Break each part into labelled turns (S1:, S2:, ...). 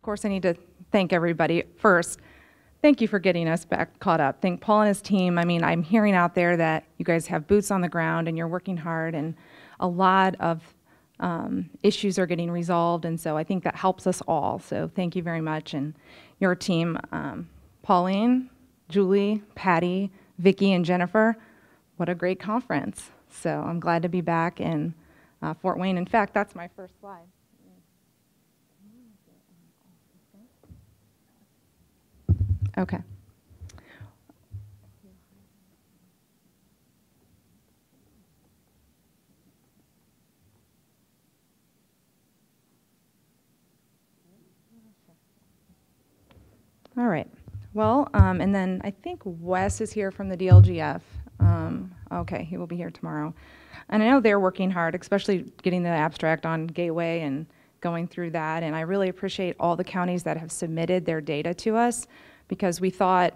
S1: course, I need to thank everybody. First, thank you for getting us back caught up. Thank Paul and his team. I mean, I'm hearing out there that you guys have boots on the ground and you're working hard, and a lot of issues are getting resolved, and so I think that helps us all. So thank you very much. And your team, Pauline, Julie, Patty, Vicki, and Jennifer, what a great conference. So I'm glad to be back in Fort Wayne. In fact, that's my first slide. Okay. All right. Well, and then I think Wes is here from the DLGF. Okay, he will be here tomorrow. And I know they're working hard, especially getting the abstract on Gateway and going through that. And I really appreciate all the counties that have submitted their data to us, because we thought,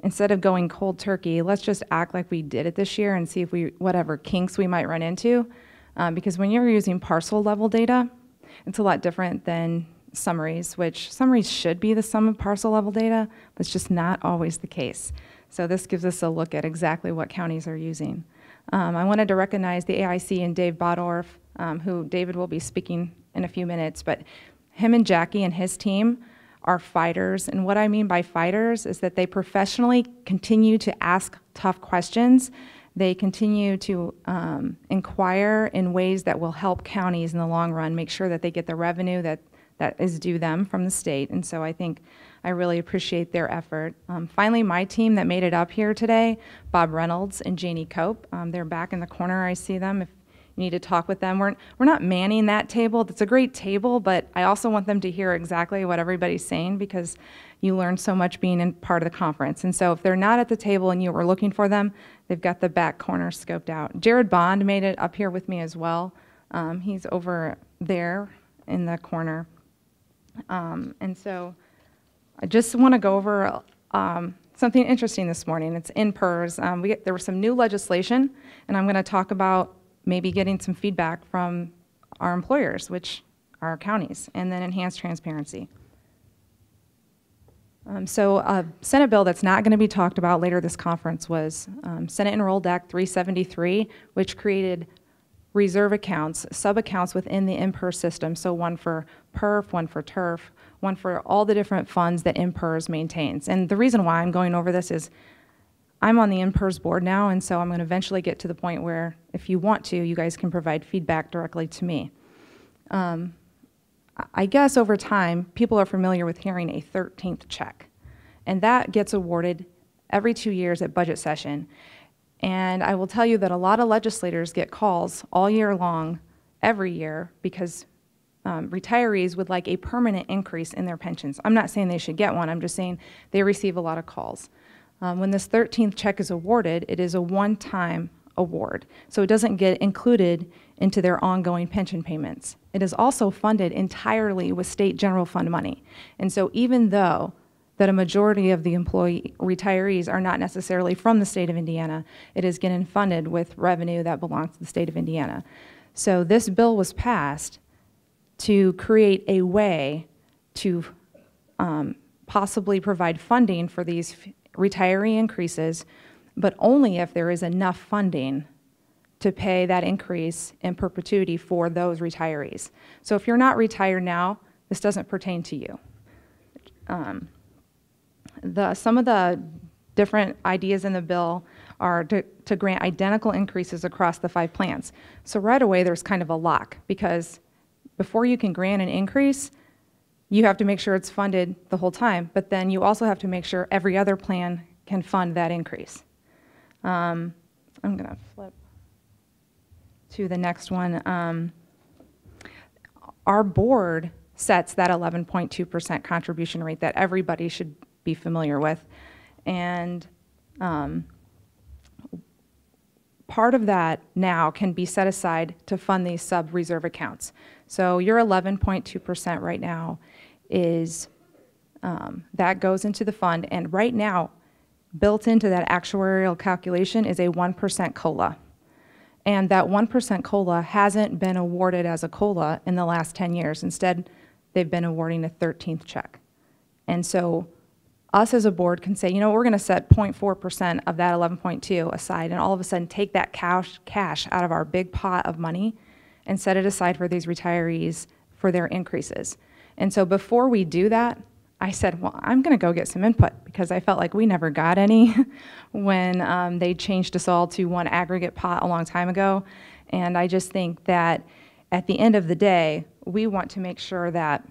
S1: instead of going cold turkey, let's just act like we did it this year and see if whatever kinks we might run into. Because when you're using parcel level data, it's a lot different than summaries, which summaries should be the sum of parcel level data, but it's just not always the case. So this gives us a look at exactly what counties are using. I wanted to recognize the AIC and Dave Bodorf, who David will be speaking in a few minutes, but him and Jackie and his team are fighters. And what I mean by fighters is that they professionally continue to ask tough questions. They continue to inquire in ways that will help counties in the long run make sure that they get the revenue that is due them from the state. And so I really appreciate their effort. Finally, my team that made it up here today, Bob Reynolds and Janie Cope, they're back in the corner. I see them. If you need to talk with them, we're not manning that table. It's a great table, but I also want them to hear exactly what everybody's saying, because you learn so much being in part of the conference. And so if they're not at the table and you were looking for them, they've got the back corner scoped out. Jared Bond made it up here with me as well. He's over there in the corner. And so I just want to go over something interesting this morning. It's in PERS. There was some new legislation, and I'm going to talk about maybe getting some feedback from our employers, which are our counties, and then enhanced transparency. So a Senate bill that's not going to be talked about later this conference was Senate Enrolled Act 373, which created reserve accounts, sub-accounts within the MPERS system, so one for PERF, one for TURF, one for all the different funds that MPERS maintains. And the reason why I'm going over this is I'm on the MPERS board now, and so I'm going to eventually get to the point where, if you want to, you guys can provide feedback directly to me. I guess over time, people are familiar with hearing a 13th check, and that gets awarded every 2 years at budget session. And I will tell you that a lot of legislators get calls all year long, every year, because retirees would like a permanent increase in their pensions. I'm not saying they should get one, I'm just saying they receive a lot of calls. When this 13th check is awarded, it is a one-time award, so it doesn't get included into their ongoing pension payments. It is also funded entirely with state general fund money. And so even though that a majority of the retirees are not necessarily from the state of Indiana, it is getting funded with revenue that belongs to the state of Indiana. So this bill was passed to create a way to possibly provide funding for these retiree increases, but only if there is enough funding to pay that increase in perpetuity for those retirees. So if you're not retired now, this doesn't pertain to you. Some of the different ideas in the bill are to grant identical increases across the 5 plans. So right away there's kind of a lock, because before you can grant an increase, you have to make sure it's funded the whole time, but then you also have to make sure every other plan can fund that increase. I'm going to flip to the next one. Our board sets that 11.2% contribution rate that everybody should be familiar with, and part of that now can be set aside to fund these sub-reserve accounts. So your 11.2% right now is, that goes into the fund, and right now, built into that actuarial calculation is a 1% COLA. And that 1% COLA hasn't been awarded as a COLA in the last 10 years. Instead, they've been awarding a 13th check. And so us as a board can say, you know, we're going to set 0.4% of that 11.2 aside, and all of a sudden take that cash out of our big pot of money and set it aside for these retirees for their increases. And so before we do that, I said, well, I'm going to go get some input, because I felt like we never got any when they changed us all to one aggregate pot a long time ago. And I just think that at the end of the day, we want to make sure that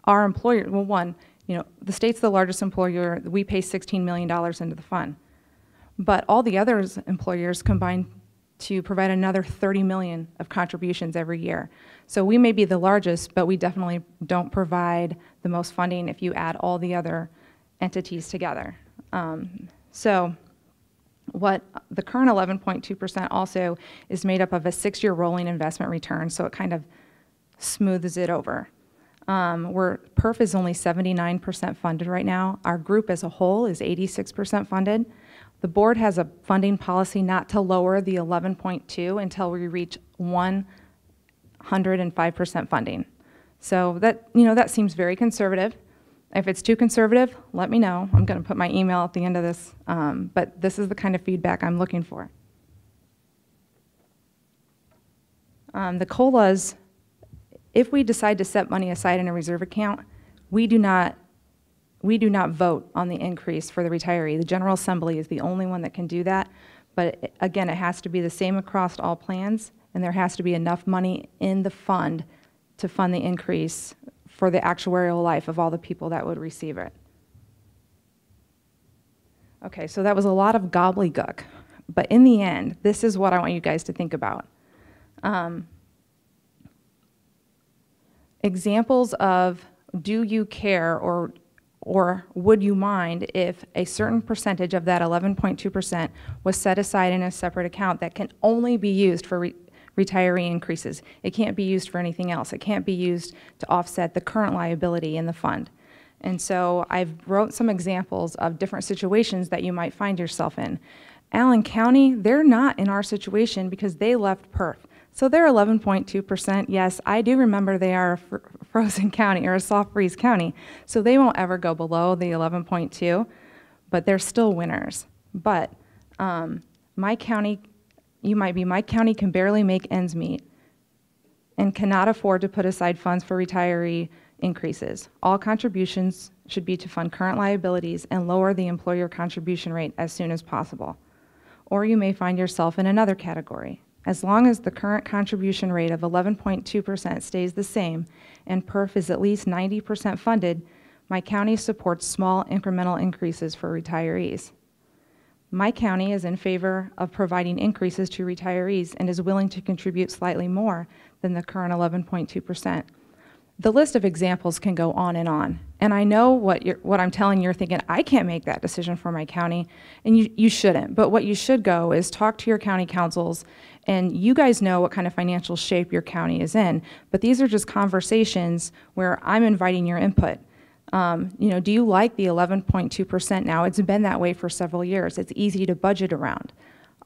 S1: our employer, well, one, you know, the state's the largest employer. We pay $16 million into the fund. But all the other employers combine to provide another $30 million of contributions every year. So we may be the largest, but we definitely don't provide the most funding if you add all the other entities together. So what the current 11.2% also is made up of a 6-year rolling investment return, so it kind of smooths it over. Where PERF is only 79% funded right now. Our group as a whole is 86% funded. The board has a funding policy not to lower the 11.2 until we reach 105% funding. So that, you know, that seems very conservative. If it's too conservative, let me know. I'm going to put my email at the end of this, but this is the kind of feedback I'm looking for. The COLAs, if we decide to set money aside in a reserve account, we do not vote on the increase for the retiree. The General Assembly is the only one that can do that, but again, it has to be the same across all plans, and there has to be enough money in the fund to fund the increase for the actuarial life of all the people that would receive it. Okay, so that was a lot of gobbledygook, but in the end, this is what I want you guys to think about. Examples of, do you care or would you mind if a certain percentage of that 11.2% was set aside in a separate account that can only be used for retiree increases? It can't be used for anything else. It can't be used to offset the current liability in the fund. And so I've wrote some examples of different situations that you might find yourself in. Allen County, they're not in our situation because they left PERF. So they're 11.2%. Yes, I do remember they are a frozen county or a soft freeze county. So they won't ever go below the 11.2, but they're still winners. But my county, you might be, my county can barely make ends meet and cannot afford to put aside funds for retiree increases. All contributions should be to fund current liabilities and lower the employer contribution rate as soon as possible. Or you may find yourself in another category. As long as the current contribution rate of 11.2% stays the same and PERF is at least 90% funded, my county supports small incremental increases for retirees. My county is in favor of providing increases to retirees and is willing to contribute slightly more than the current 11.2%. The list of examples can go on. And I know what I'm telling you, you're thinking, I can't make that decision for my county, and you shouldn't. But what you should go is talk to your county councils, and you guys know what kind of financial shape your county is in. But these are just conversations where I'm inviting your input. You know, do you like the 11.2% now? It's been that way for several years. It's easy to budget around.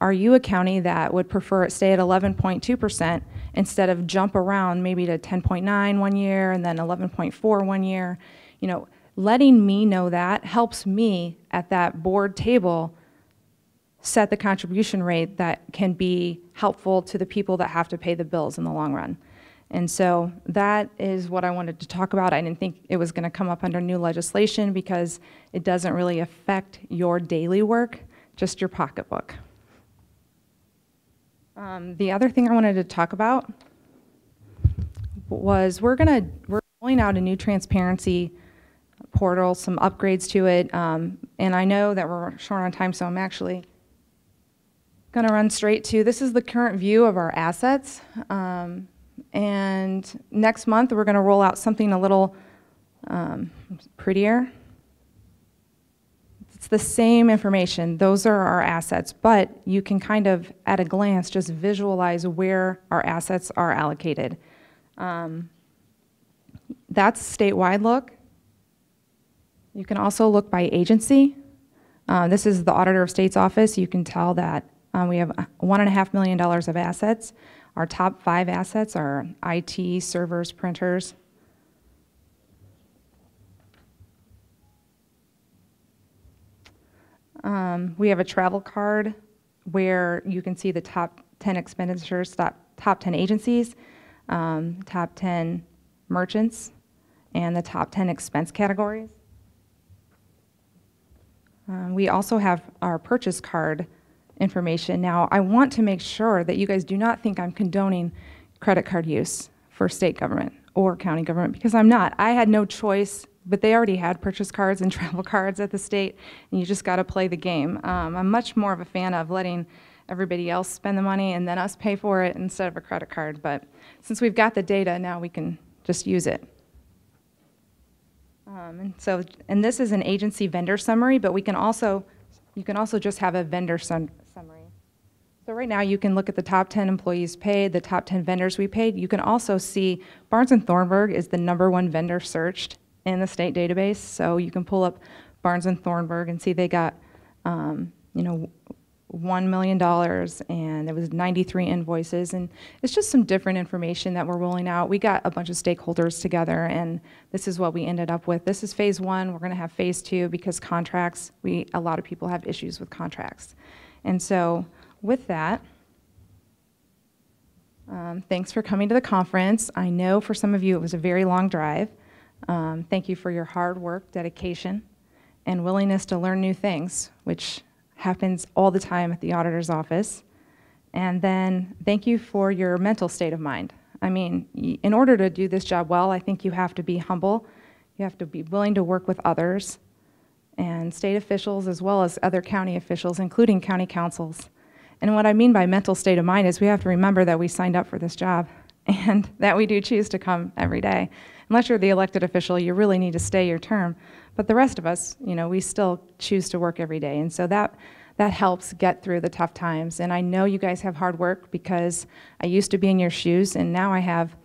S1: Are you a county that would prefer it stay at 11.2% instead of jump around maybe to 10.9 one year and then 11.4 one year? You know, letting me know that helps me at that board table set the contribution rate that can be helpful to the people that have to pay the bills in the long run. And so that is what I wanted to talk about. I didn't think it was going to come up under new legislation because it doesn't really affect your daily work, just your pocketbook. The other thing I wanted to talk about was we're rolling out a new transparency portal, some upgrades to it, and I know that we're short on time, so I'm actually going to run straight to, this is the current view of our assets, and next month we're going to roll out something a little prettier. It's the same information. Those are our assets, but you can kind of, at a glance, just visualize where our assets are allocated. That's statewide look. You can also look by agency. This is the Auditor of State's office. You can tell that we have $1.5 million of assets. Our top 5 assets are IT, servers, printers. We have a travel card where you can see the top 10 expenditures, top 10 agencies, top 10 merchants, and the top 10 expense categories. We also have our purchase card information. Now, I want to make sure that you guys do not think I'm condoning credit card use for state government or county government, because I'm not. I had no choice, but they already had purchase cards and travel cards at the state, and you just got to play the game. I'm much more of a fan of letting everybody else spend the money and then us pay for it instead of a credit card. But since we've got the data, now we can just use it. And this is an agency vendor summary, but you can also just have a vendor summary. So right now you can look at the top 10 employees paid, the top 10 vendors we paid. You can also see Barnes & Thornburg is the #1 vendor searched in the state database. So you can pull up Barnes & Thornburg and see they got, $1 million, and there was 93 invoices, and it's just some different information that we're rolling out. We got a bunch of stakeholders together, and this is what we ended up with. This is phase 1. We're going to have phase 2 because contracts, a lot of people have issues with contracts. And so with that, thanks for coming to the conference. I know for some of you it was a very long drive. Thank you for your hard work, dedication, and willingness to learn new things, which happens all the time at the auditor's office. And then thank you for your mental state of mind. I mean, in order to do this job well, I think you have to be humble. You have to be willing to work with others and state officials as well as other county officials, including county councils. And what I mean by mental state of mind is we have to remember that we signed up for this job and that we do choose to come every day. Unless you're the elected official, you really need to stay your term. But the rest of us, we still choose to work every day. And so that helps get through the tough times. And I know you guys have hard work because I used to be in your shoes, and now I have,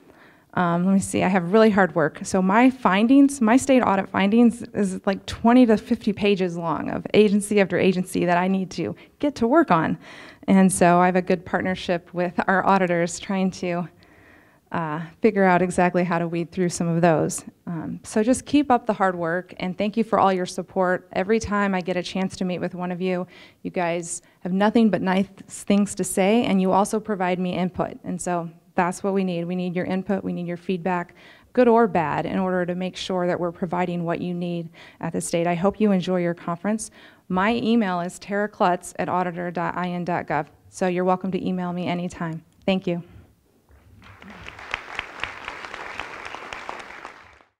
S1: I have really hard work. So my findings, my state audit findings is like 20 to 50 pages long of agency after agency that I need to get to work on. And so I have a good partnership with our auditors trying to figure out exactly how to weed through some of those. So just keep up the hard work, and thank you for all your support. Every time I get a chance to meet with one of you, you guys have nothing but nice things to say, and you also provide me input. And so that's what we need. We need your input, we need your feedback, good or bad, in order to make sure that we're providing what you need at the state. I hope you enjoy your conference. My email is teraklutz@auditor.in.gov, so you're welcome to email me anytime. Thank you.